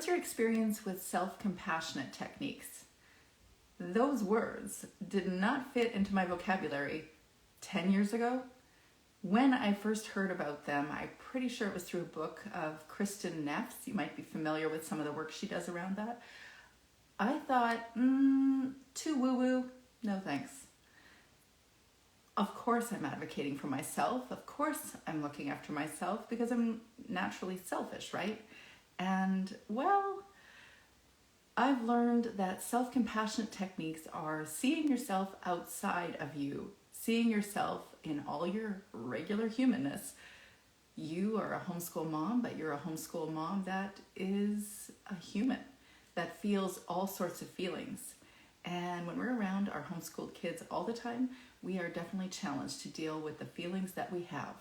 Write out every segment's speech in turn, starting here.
What's your experience with self-compassionate techniques? Those words did not fit into my vocabulary 10 years ago. When I first heard about them, I'm pretty sure it was through a book of Kristen Neff's. You might be familiar with some of the work she does around that. I thought, too woo-woo, no thanks. Of course I'm advocating for myself. Of course I'm looking after myself because I'm naturally selfish, right? And well, I've learned that self-compassionate techniques are seeing yourself outside of you, seeing yourself in all your regular humanness. You are a homeschool mom, but you're a homeschool mom that is a human, that feels all sorts of feelings. And when we're around our homeschooled kids all the time, we are definitely challenged to deal with the feelings that we have.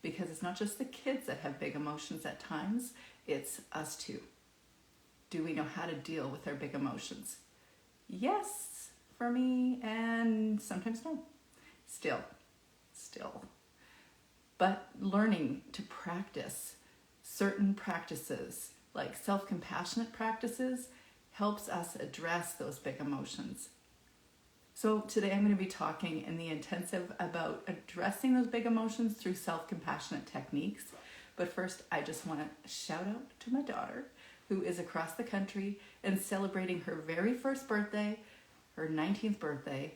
Because it's not just the kids that have big emotions at times, it's us too. Do we know how to deal with our big emotions? Yes, for me, and sometimes no. Still. But learning to practice certain practices, like self-compassionate practices, helps us address those big emotions. So today I'm going to be talking in the intensive about addressing those big emotions through self-compassionate techniques. But first, I just want to shout out to my daughter, who is across the country and celebrating her very first birthday, her 19th birthday,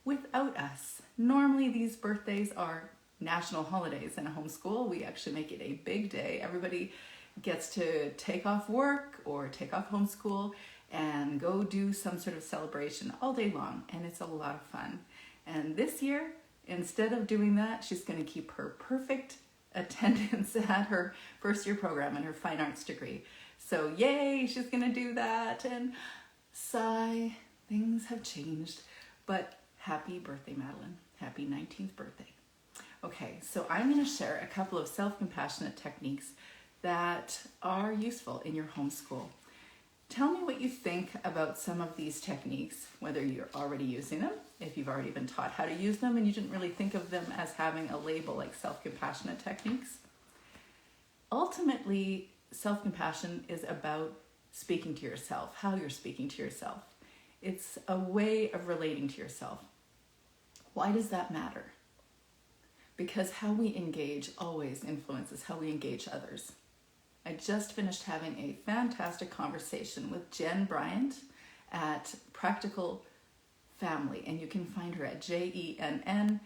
without us. Normally these birthdays are national holidays in a homeschool. We actually make it a big day. Everybody gets to take off work or take off homeschool and go do some sort of celebration all day long, and it's a lot of fun. And this year, instead of doing that, she's going to keep her perfect attendance at her first year program and her fine arts degree. So yay, she's going to do that, and sigh, things have changed. But happy birthday, Madeline. Happy 19th birthday. Okay, so I'm going to share a couple of self-compassionate techniques that are useful in your homeschool. Tell me what you think about some of these techniques, whether you're already using them, if you've already been taught how to use them and you didn't really think of them as having a label like self-compassionate techniques. Ultimately, self-compassion is about speaking to yourself, how you're speaking to yourself. It's a way of relating to yourself. Why does that matter? Because how we engage always influences how we engage others. I just finished having a fantastic conversation with Jen Bryant at Practical Family, and you can find her at JENNBRYANT.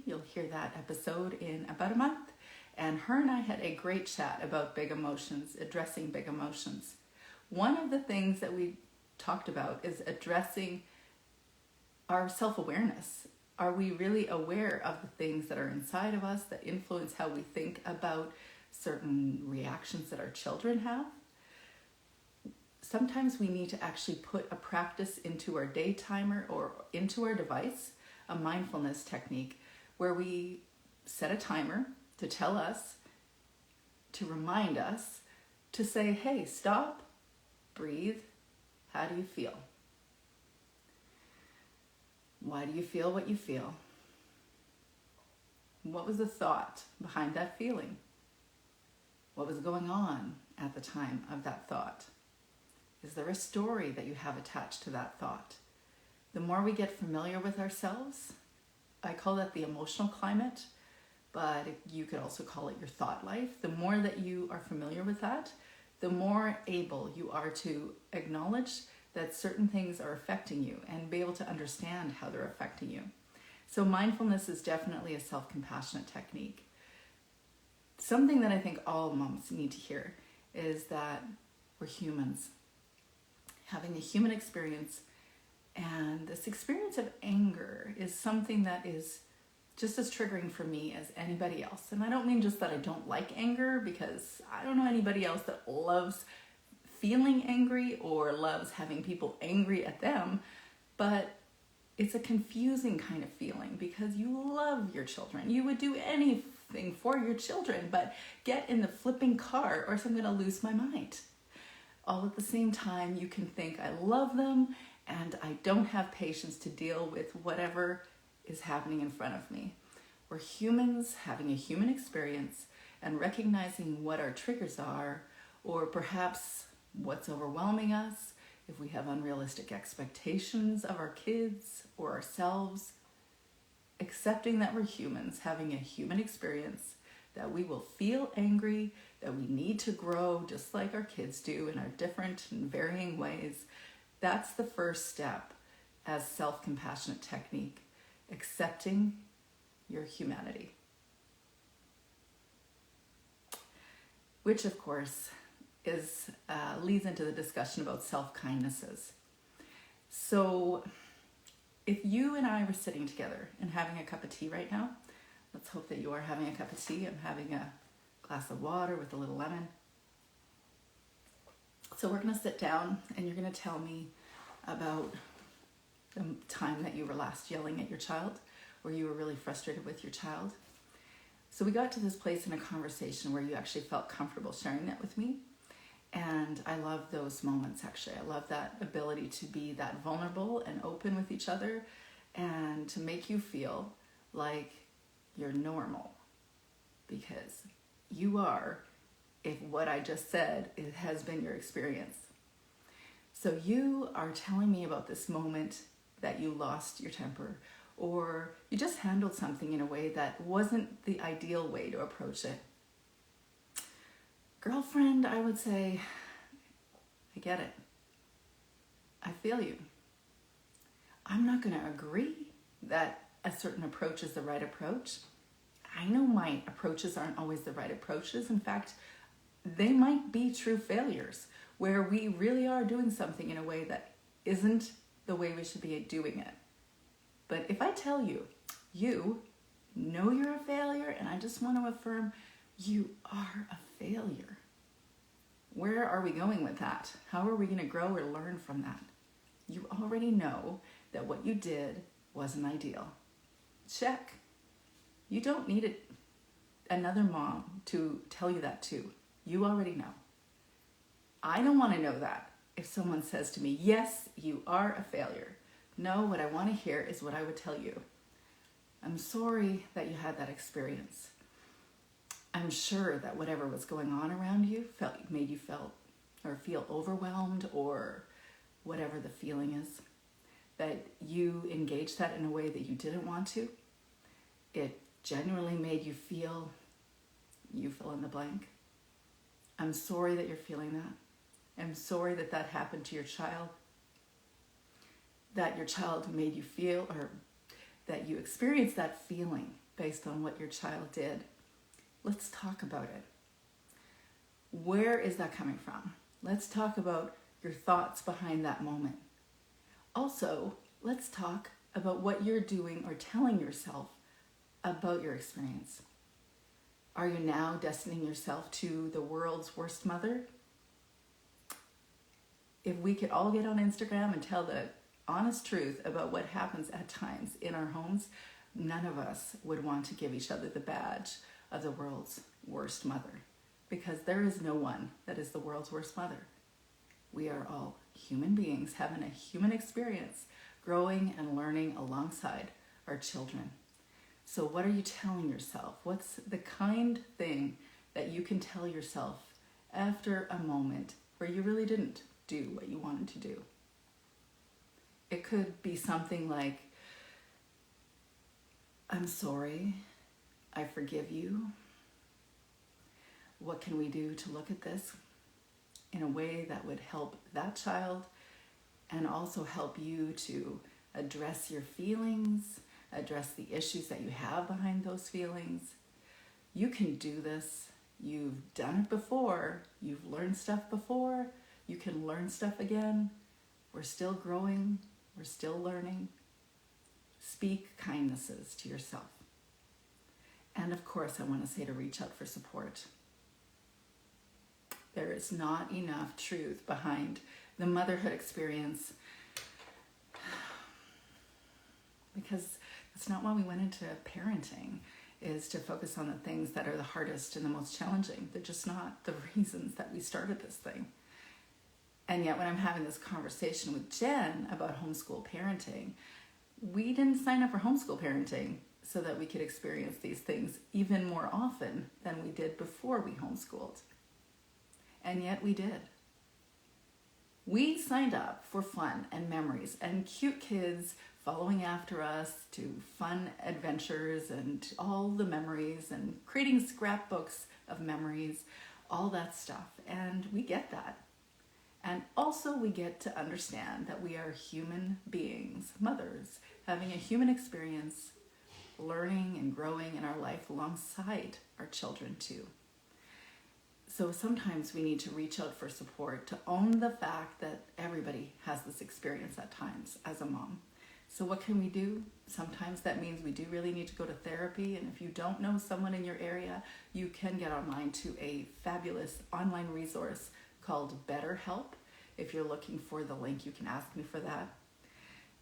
You'll hear that episode in about a month. And her and I had a great chat about big emotions, addressing big emotions. One of the things that we talked about is addressing our self-awareness. Are we really aware of the things that are inside of us that influence how we think about certain reactions that our children have? Sometimes we need to actually put a practice into our day timer or into our device, a mindfulness technique, where we set a timer to tell us, to remind us, to say, hey, stop, breathe, how do you feel? Why do you feel what you feel? What was the thought behind that feeling? What was going on at the time of that thought? Is there a story that you have attached to that thought? The more we get familiar with ourselves, I call that the emotional climate, but you could also call it your thought life. The more that you are familiar with that, the more able you are to acknowledge that certain things are affecting you and be able to understand how they're affecting you. So mindfulness is definitely a self-compassionate technique. Something that I think all moms need to hear is that we're humans, having a human experience, and this experience of anger is something that is just as triggering for me as anybody else. And I don't mean just that I don't like anger, because I don't know anybody else that loves feeling angry or loves having people angry at them, but it's a confusing kind of feeling because you love your children. You would do anything for your children, but get in the flipping car or else I'm going to lose my mind. All at the same time, you can think, I love them and I don't have patience to deal with whatever is happening in front of me. We're humans having a human experience, and recognizing what our triggers are or perhaps what's overwhelming us, if we have unrealistic expectations of our kids or ourselves. Accepting that we're humans, having a human experience, that we will feel angry, that we need to grow just like our kids do in our different and varying ways. That's the first step as self-compassionate technique, accepting your humanity. Which, of course, leads into the discussion about self-kindnesses. So if you and I were sitting together and having a cup of tea right now, let's hope that you are having a cup of tea. I'm having a glass of water with a little lemon. So we're going to sit down and you're going to tell me about the time that you were last yelling at your child, or you were really frustrated with your child. So we got to this place in a conversation where you actually felt comfortable sharing that with me. And I love those moments, actually. I love that ability to be that vulnerable and open with each other and to make you feel like you're normal, because you are, if what I just said has been your experience. So you are telling me about this moment that you lost your temper, or you just handled something in a way that wasn't the ideal way to approach it. Girlfriend, I would say, I get it. I feel you. I'm not going to agree that a certain approach is the right approach. I know my approaches aren't always the right approaches. In fact, they might be true failures where we really are doing something in a way that isn't the way we should be doing it. But if I tell you, you know you're a failure, and I just want to affirm, you are a failure. Where are we going with that? How are we going to grow or learn from that? You already know that what you did wasn't ideal. Check. You don't need another mom to tell you that too. You already know. I don't want to know that if someone says to me, yes, you are a failure. No, what I want to hear is what I would tell you. I'm sorry that you had that experience. I'm sure that whatever was going on around you made you feel overwhelmed, or whatever the feeling is, that you engaged that in a way that you didn't want to. It genuinely made you feel, you fill in the blank. I'm sorry that you're feeling that. I'm sorry that that happened to your child, that your child made you feel, or that you experienced that feeling based on what your child did. Let's talk about it. Where is that coming from? Let's talk about your thoughts behind that moment. Also, let's talk about what you're doing or telling yourself about your experience. Are you now destining yourself to the world's worst mother? If we could all get on Instagram and tell the honest truth about what happens at times in our homes, none of us would want to give each other the badge of the world's worst mother, because there is no one that is the world's worst mother. We are all human beings having a human experience, growing and learning alongside our children. So what are you telling yourself? What's the kind thing that you can tell yourself after a moment where you really didn't do what you wanted to do? It could be something like, I'm sorry, I forgive you. What can we do to look at this in a way that would help that child and also help you to address your feelings, address the issues that you have behind those feelings? You can do this. You've done it before. You've learned stuff before. You can learn stuff again. We're still growing. We're still learning. Speak kindnesses to yourself. And of course, I want to say to reach out for support. There is not enough truth behind the motherhood experience, because that's not why we went into parenting, is to focus on the things that are the hardest and the most challenging. They're just not the reasons that we started this thing. And yet when I'm having this conversation with Jen about homeschool parenting, we didn't sign up for homeschool parenting so that we could experience these things even more often than we did before we homeschooled. And yet we did. We signed up for fun and memories and cute kids following after us to fun adventures and all the memories and creating scrapbooks of memories, all that stuff. And we get that. And also we get to understand that we are human beings, mothers, having a human experience, learning and growing in our life alongside our children too. So sometimes we need to reach out for support to own the fact that everybody has this experience at times as a mom. So what can we do? Sometimes that means we do really need to go to therapy. And if you don't know someone in your area, you can get online to a fabulous online resource called BetterHelp. If you're looking for the link, you can ask me for that.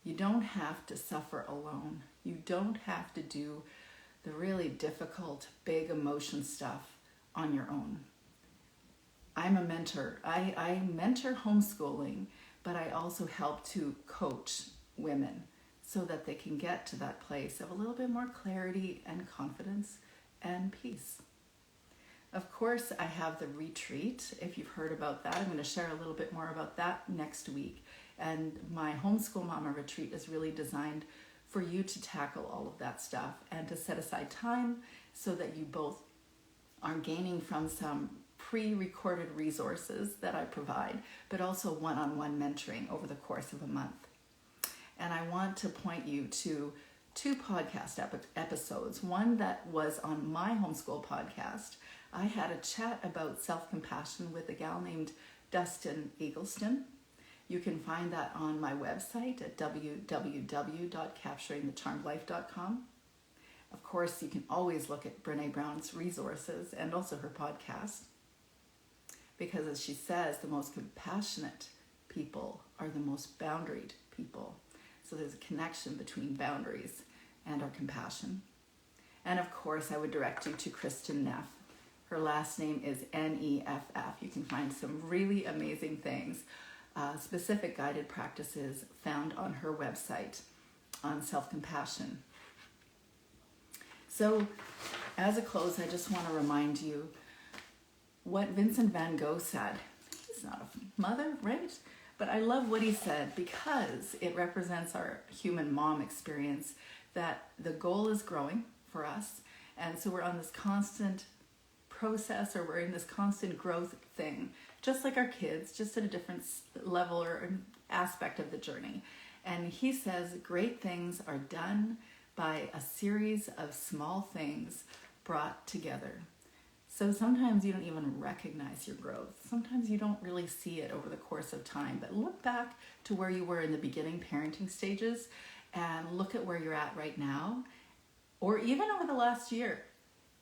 You don't have to suffer alone. You don't have to do the really difficult, big emotion stuff on your own. I'm a mentor. I mentor homeschooling, but I also help to coach women so that they can get to that place of a little bit more clarity and confidence and peace. Of course, I have the retreat. If you've heard about that, I'm going to share a little bit more about that next week. And my Homeschool Mama retreat is really designed for you to tackle all of that stuff and to set aside time so that you both are gaining from some pre-recorded resources that I provide, but also one-on-one mentoring over the course of a month. And I want to point you to 2 podcast episodes. One that was on my homeschool podcast. I had a chat about self-compassion with a gal named Dustin Eggleston. You can find that on my website at www.capturingthecharmedlife.com. Of course, you can always look at Brené Brown's resources and also her podcast. Because as she says, the most compassionate people are the most boundaried people. So there's a connection between boundaries and our compassion. And of course, I would direct you to Kristen Neff. Her last name is Neff. You can find some really amazing things, specific guided practices found on her website on self-compassion. So as a close, I just want to remind you what Vincent van Gogh said. He's not a mother, right? But I love what he said because it represents our human mom experience, that the goal is growing for us. And so we're on this constant process, or we're in this constant growth thing, just like our kids, just at a different level or aspect of the journey. And he says great things are done by a series of small things brought together. So sometimes you don't even recognize your growth. Sometimes you don't really see it over the course of time. But look back to where you were in the beginning parenting stages and look at where you're at right now, or even over the last year.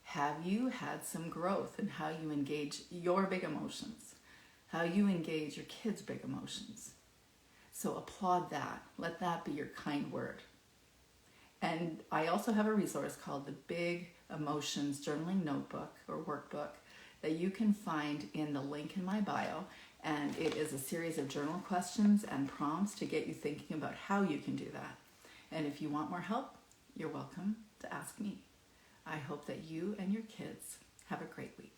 Have you had some growth in how you engage your big emotions, how you engage your kids' big emotions? So applaud that. Let that be your kind word. And I also have a resource called the Big Emotions Journaling Notebook or Workbook that you can find in the link in my bio. And it is a series of journal questions and prompts to get you thinking about how you can do that. And if you want more help, you're welcome to ask me. I hope that you and your kids have a great week.